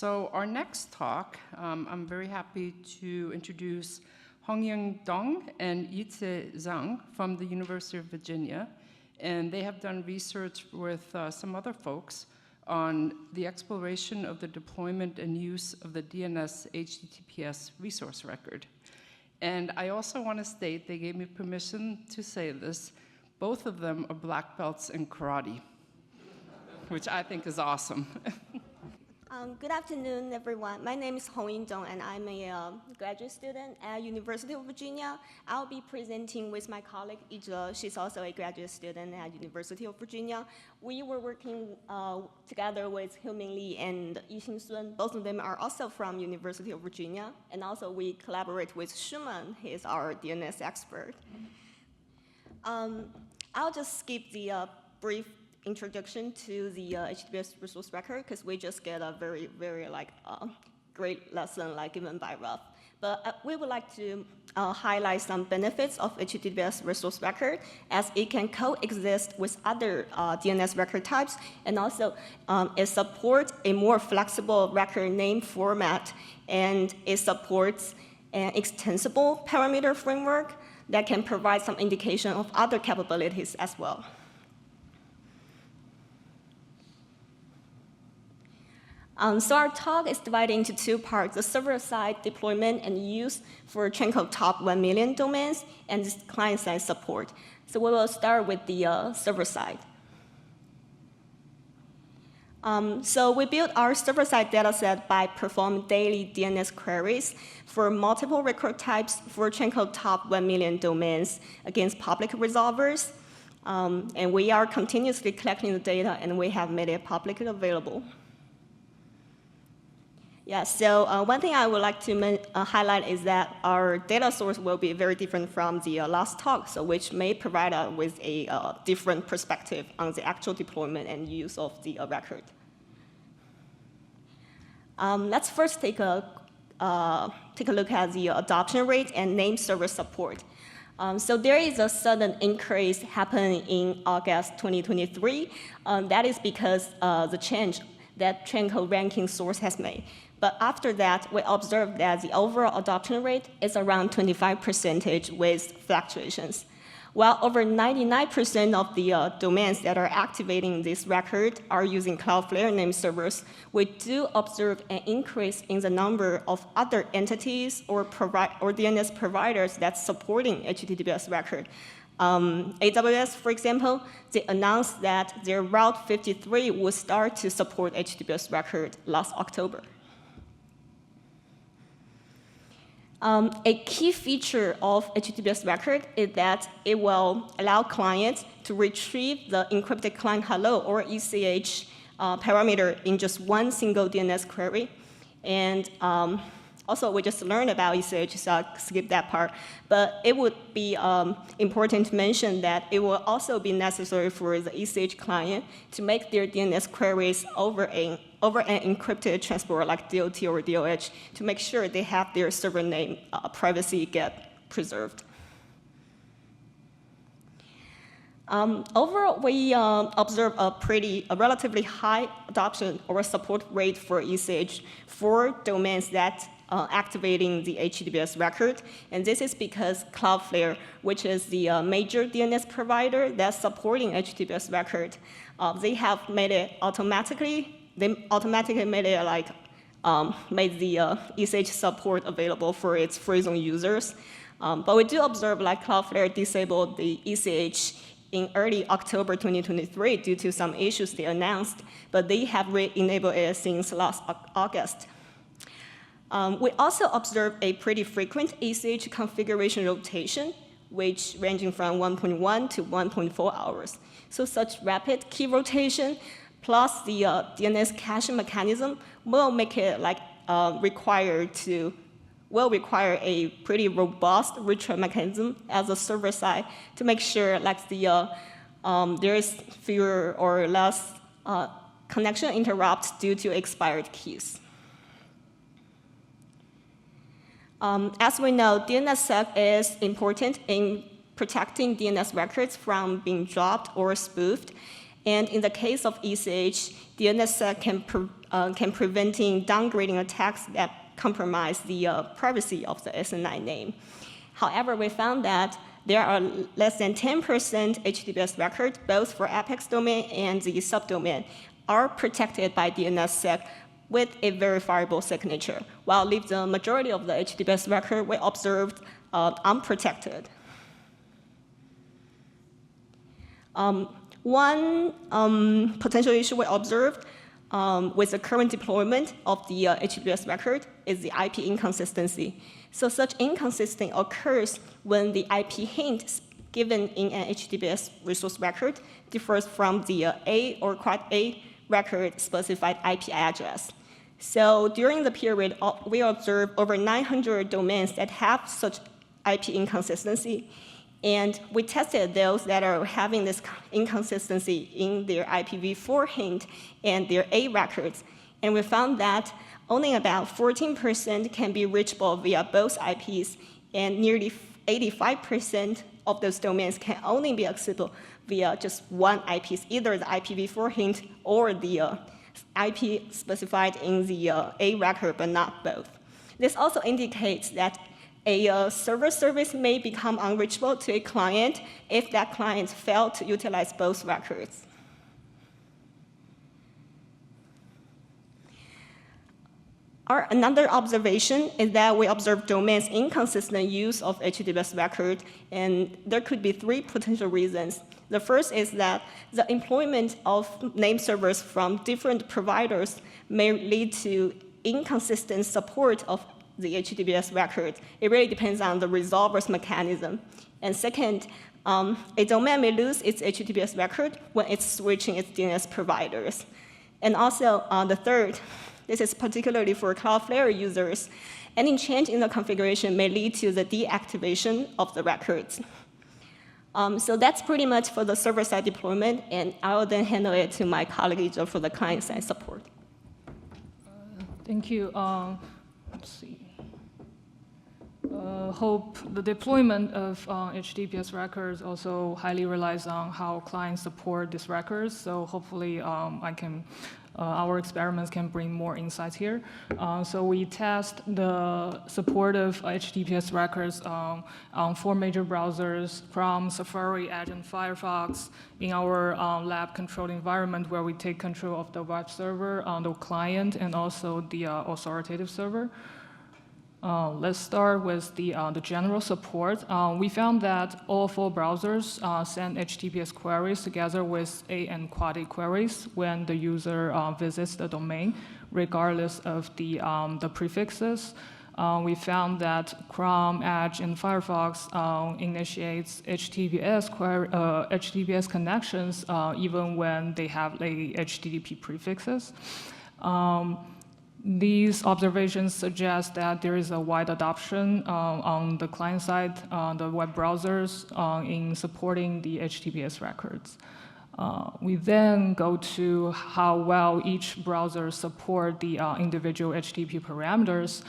So our next talk, I'm very happy to introduce Hongying and Yizhe Zhang from the University of Virginia. And they have done research with some other folks on the exploration of the deployment and use of the DNS HTTPS resource record. And I also want to state, they gave me permission to say this, both of them are black belts in karate, which I think is awesome. Good afternoon, everyone. My name is Hongying Dong, and I'm a graduate student at University of Virginia. I'll be presenting with my colleague, Yizhe. She's also a graduate student at University of Virginia. We were working together with Hongying Li and Yizhe Sun. Both of them are also from University of Virginia. And also, we collaborate with Schumann. He is our DNS expert. I'll just skip the brief introduction to the HTTPS resource record because we just get a very, very great lesson given by Ruff. But we would like to highlight some benefits of HTTPS resource record as it can coexist with other DNS record types, and also it supports a more flexible record name format, and it supports an extensible parameter framework that can provide some indication of other capabilities as well. So our talk is divided into two parts, the server-side deployment and use for Tranco top 1 million domains, and this client-side support. So we will start with the server side. So we built our server-side dataset by performing daily DNS queries for multiple record types for Tranco top 1 million domains against public resolvers. And we are continuously collecting the data, and we have made it publicly available. Yeah, so one thing I would like to highlight is that our data source will be very different from the last talk, so which may provide us with a different perspective on the actual deployment and use of the record. Let's first take a look at the adoption rate and name server support. So there is a sudden increase happening in August 2023. That is because the change that Tranco ranking source has made. But after that, we observed that the overall adoption rate is around 25% with fluctuations. While over 99% of the domains that are activating this record are using Cloudflare name servers, we do observe an increase in the number of other entities or DNS providers that's supporting HTTPS record. AWS, for example, they announced that their Route 53 would start to support HTTPS record last October. A key feature of HTTPS record is that it will allow clients to retrieve the encrypted client hello or ECH parameter in just one single DNS query. And also, we just learned about ECH, so I'll skip that part. But it would be important to mention that it will also be necessary for the ECH client to make their DNS queries over an encrypted transport like DOT or DOH to make sure they have their server name privacy get preserved. Overall, we observe a relatively high adoption or support rate for ECH for domains that activating the HTTPS record. And this is because Cloudflare, which is the major DNS provider that's supporting HTTPS record, they have made it automatically. They automatically made it made the ECH support available for its free zone users. But we do observe Cloudflare disabled the ECH in early October 2023 due to some issues they announced, but they have re-enabled it since last August. We also observe a pretty frequent ECH configuration rotation, which ranging from 1.1 to 1.4 hours. So such rapid key rotation plus the DNS caching mechanism will make it require a pretty robust retrieve mechanism as a server side to make sure there is fewer or less connection interrupts due to expired keys. As we know, DNSSEC is important in protecting DNS records from being dropped or spoofed. And in the case of ECH, DNS-SEC can preventing downgrading attacks that compromise the privacy of the SNI name. However, we found that there are less than 10% HTTPS records, both for apex domain and the subdomain, are protected by DNS-SEC with a verifiable signature, while leave the majority of the HTTPS record we observed unprotected. One potential issue we observed with the current deployment of the HTTPS record is the IP inconsistency. So such inconsistency occurs when the IP hint given in an HTTPS resource record differs from the A or quad A record specified IP address. So during the period, we observed over 900 domains that have such IP inconsistency. And we tested those that are having this inconsistency in their IPv4 hint and their A records. And we found that only about 14% can be reachable via both IPs, and nearly 85% of those domains can only be accessible via just one IP, either the IPv4 hint or the IP specified in the A record, but not both. This also indicates that a server service may become unreachable to a client if that client failed to utilize both records. Another observation is that we observed domains inconsistent use of HTTPS record, and there could be three potential reasons. The first is that the employment of name servers from different providers may lead to inconsistent support of the HTTPS record. It really depends on the resolver's mechanism. And second, a domain may lose its HTTPS record when it's switching its DNS providers. And also, the third, this is particularly for Cloudflare users, any change in the configuration may lead to the deactivation of the records. So that's pretty much for the server-side deployment, and I will then handle it to my colleague Yizhe for the client-side support. Thank you. Let's see. Hope the deployment of HTTPS records also highly relies on how clients support these records. So hopefully our experiments can bring more insights here. So we test the support of HTTPS records on 4 major browsers: Chrome, Safari, Edge, and Firefox in our lab-controlled environment where we take control of the web server, the client, and also the authoritative server. Let's start with the general support. We found that all 4 browsers send HTTPS queries together with A and quad A queries when the user visits the domain, regardless of the prefixes. We found that Chrome, Edge, and Firefox initiates HTTPS connections even when they have HTTP prefixes. These observations suggest that there is a wide adoption on the client side, the web browsers, in supporting the HTTPS records. We then go to how well each browser support the individual HTTP parameters.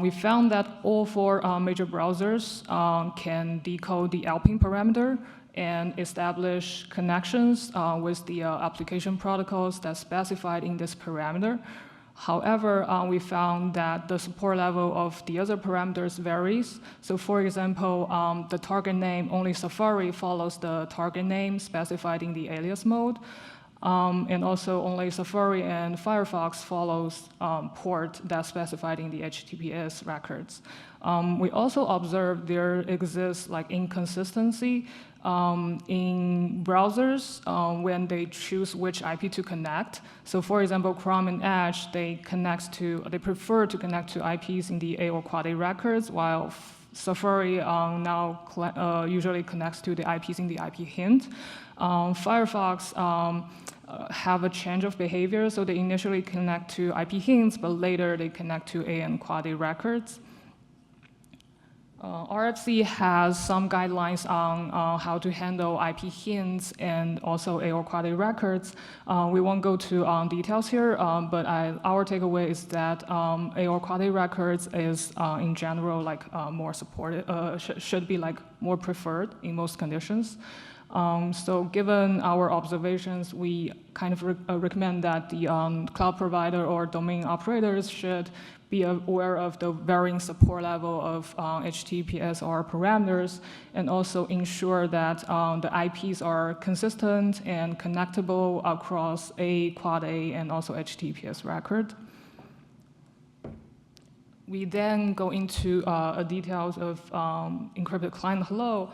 We found that all 4 major browsers can decode the LPIN parameter and establish connections with the application protocols that's specified in this parameter. However, we found that the support level of the other parameters varies. So for example, the target name, only Safari follows the target name specified in the alias mode. And also only Safari and Firefox follows port that's specified in the HTTPS records. We also observed there exists inconsistency in browsers when they choose which IP to connect. So for example, Chrome and Edge, they prefer to connect to IPs in the A or quad A records, while Safari now usually connects to the IPs in the IP hint. Firefox have a change of behavior, so they initially connect to IP hints, but later they connect to A and quad A records. RFC has some guidelines on how to handle IP hints and also A or quad A records. We won't go to details here, but our takeaway is that A or quad A records is in general more supported, should be more preferred in most conditions. So given our observations, we kind of recommend that the cloud provider or domain operators should be aware of the varying support level of HTTPS OARC parameters, and also ensure that the IPs are consistent and connectable across A, Quad A, and also HTTPS record. We then go into details of Encrypted Client Hello.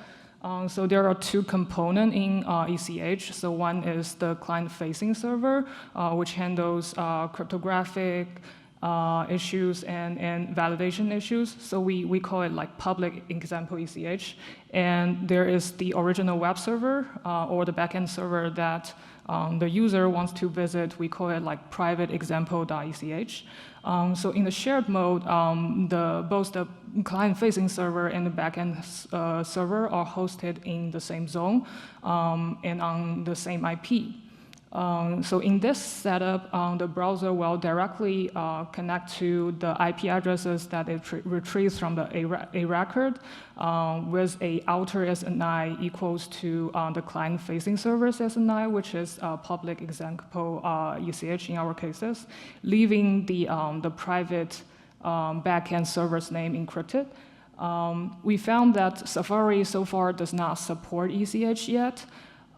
So there are two components in ECH. So one is the client-facing server, which handles cryptographic issues and validation issues. So we call it like public example ECH. And there is the original web server or the backend server that the user wants to visit. We call it like private example.ech. So in the shared mode, both the client-facing server and the backend server are hosted in the same zone and on the same IP. So in this setup, the browser will directly connect to the IP addresses that it retrieves from the A record with a outer SNI equals to the client-facing server's SNI, which is public example ECH in our cases, leaving the private backend server's name encrypted. We found that Safari so far does not support ECH yet.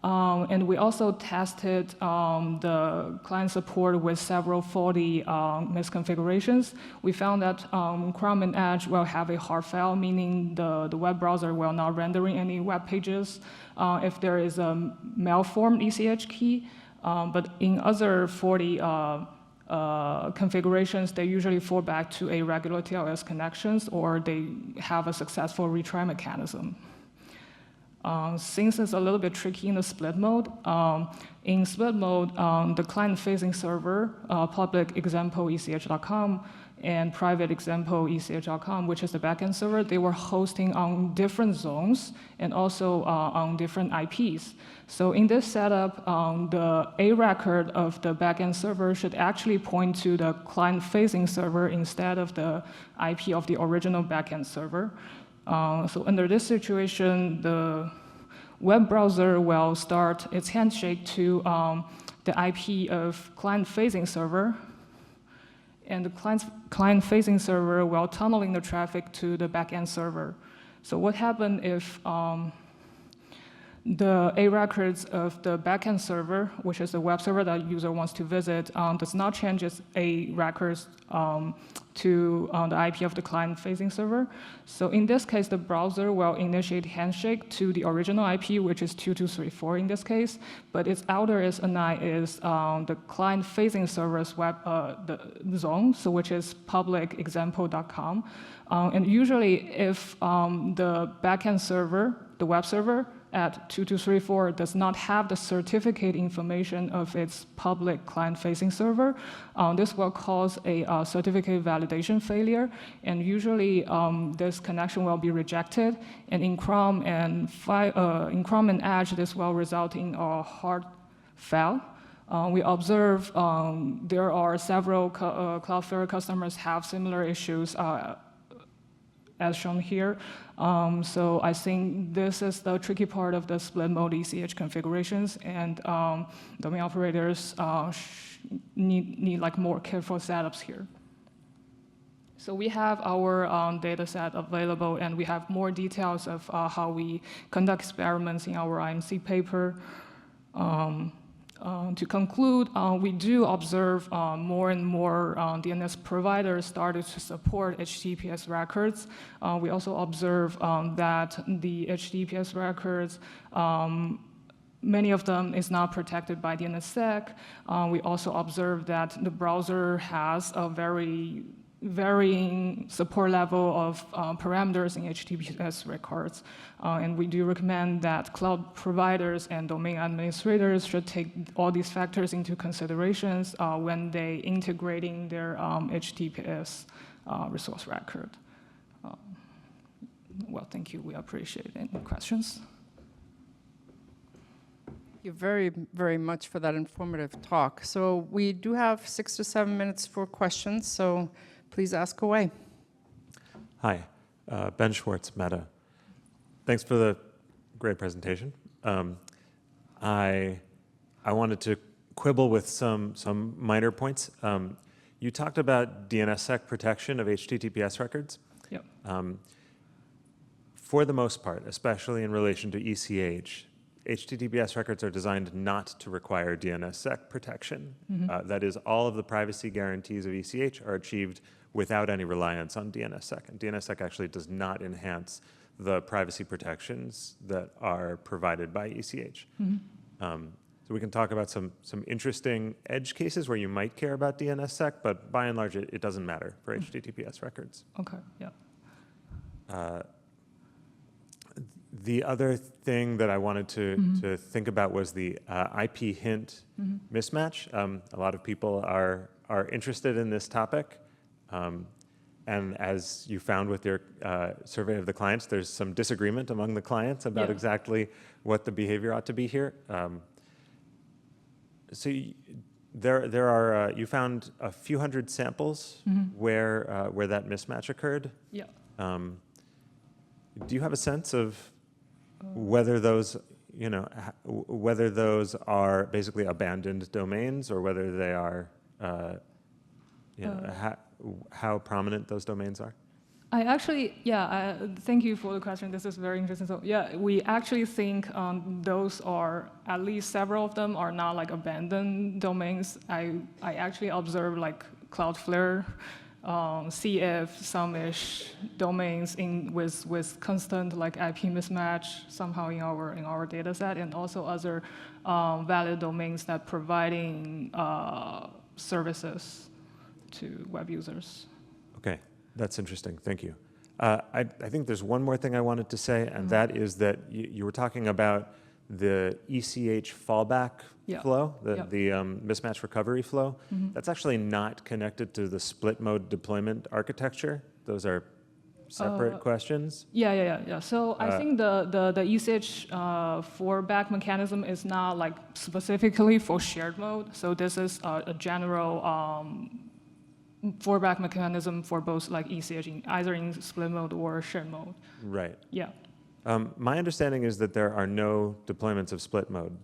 And we also tested the client support with several faulty misconfigurations. We found that Chrome and Edge will have a hard fail, meaning the web browser will not rendering any web pages if there is a malformed ECH key. But in other faulty configurations, they usually fall back to a regular TLS connections, or they have a successful retry mechanism. Since it's a little bit tricky in the split mode, the client-facing server, public example ECH.com and private example ECH.com, which is the backend server, they were hosting on different zones and also on different IPs. So in this setup, the A record of the backend server should actually point to the client-facing server instead of the IP of the original backend server. So under this situation, the web browser will start its handshake to the IP of client-facing server, and the client-facing server will tunneling the traffic to the backend server. So what happens if the A records of the backend server, which is the web server that user wants to visit, does not change its A records to the IP of the client-facing server. So in this case, the browser will initiate handshake to the original IP, which is 2234 in this case, but its outer SNI is the client-facing server's web the zone, so which is public example.com. And usually, if the backend server, the web server, at 2234 does not have the certificate information of its public client-facing server, this will cause a certificate validation failure, and usually this connection will be rejected. And in Chrome and Edge, this will result in a hard fail. We observe there are several Cloudflare customers have similar issues as shown here. So I think this is the tricky part of the split mode ECH configurations, and domain operators need like more careful setups here. So we have our data set available, and we have more details of how we conduct experiments in our IMC paper. To conclude, we do observe more and more DNS providers started to support HTTPS records. We also observe that the HTTPS records, many of them is not protected by DNSSEC. We also observe that the browser has a very varying support level of parameters in HTTPS records. And we do recommend that cloud providers and domain administrators should take all these factors into considerations when they integrating their HTTPS resource record. Well, thank you. We appreciate it. Any questions? Thank you very, very much for that informative talk. So we do have 6 to 7 minutes for questions, so please ask away. Hi, Ben Schwartz, Meta. Thanks for the great presentation. I wanted to quibble with some minor points. You talked about DNS-SEC protection of HTTPS records. Yep. For the most part, especially in relation to ECH, HTTPS records are designed not to require DNS-SEC protection. That is, all of the privacy guarantees of ECH are achieved without any reliance on DNS-SEC. And DNS-SEC actually does not enhance the privacy protections that are provided by ECH. So we can talk about some interesting edge cases where you might care about DNS-SEC, but by and large, it doesn't matter for HTTPS records. Okay, yeah. The other thing that I wanted to think about was the IP hint mismatch. A lot of people are interested in this topic. And as you found with your survey of the clients, there's some disagreement among the clients about exactly what the behavior ought to be here. So there are, you found a few hundred samples where that mismatch occurred. Yeah. Do you have a sense of whether those, whether those are basically abandoned domains or whether they are, how prominent those domains are? I actually, thank you for the question. This is very interesting. So yeah, we actually think those are, at least several of them are not like abandoned domains. I actually observed like Cloudflare, CF, some-ish domains with constant like IP mismatch somehow in our data set, and also other valid domains that providing services to web users. Okay, that's interesting. Thank you. I think there's one more thing I wanted to say, and that is that you were talking about the ECH fallback flow, the mismatch recovery flow. That's actually not connected to the split mode deployment architecture. Those are separate questions. Yeah. So I think the ECH fallback mechanism is not like specifically for shared mode. So this is a general fallback mechanism for both like ECH, either in split mode or shared mode. Right. Yeah. My understanding is that there are no deployments of split mode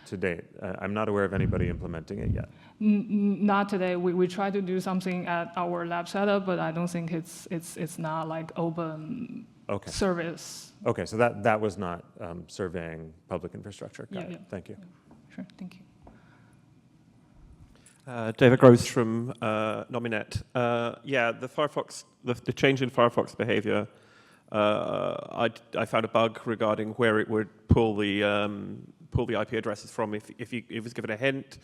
to date. I'm not aware of anybody implementing it yet. Not today. We try to do something at our lab setup, but I don't think it's not like open service. Okay, so that was not surveying public infrastructure. Got it. Thank you. Yeah. Sure, thank you. David Gross from Nominet. The Firefox, the change in Firefox behavior. I found a bug regarding where it would pull the IP addresses from if it was given a hint.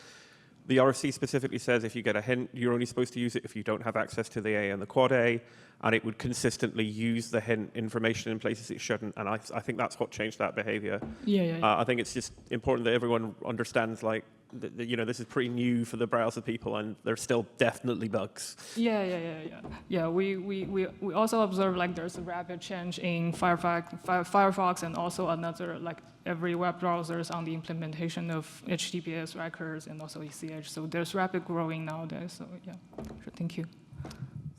The RFC specifically says if you get a hint, you're only supposed to use it if you don't have access to the A and the quad A, and it would consistently use the hint information in places it shouldn't. And I think that's what changed that behavior. Yeah. I think it's just important that everyone understands, like, this is pretty new for the browser people, and there's still definitely bugs. Yeah, we also observe like there's a rapid change in Firefox and also another, like every web browsers on the implementation of HTTPS records and also ECH. So there's rapid growing nowadays. So yeah, sure, thank you.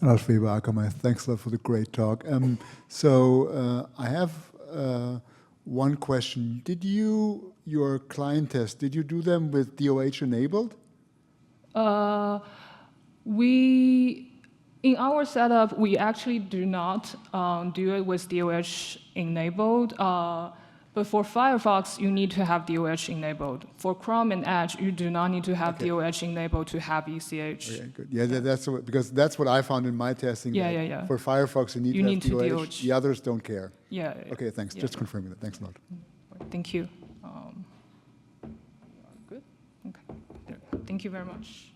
Ralph Weber, Akamai. Thanks a lot for the great talk. I have one question. Your client tests, did you do them with DOH enabled? In our setup, we actually do not do it with DOH enabled. But for Firefox, you need to have DOH enabled. For Chrome and Edge, you do not need to have DOH enabled to have ECH. Okay, good. Yeah, because that's what I found in my testing. Yeah. For Firefox, you need to have DOH. The others don't care. Yeah. Okay, thanks. Just confirming that. Thanks a lot. Thank you. Good. Okay. Thank you very much.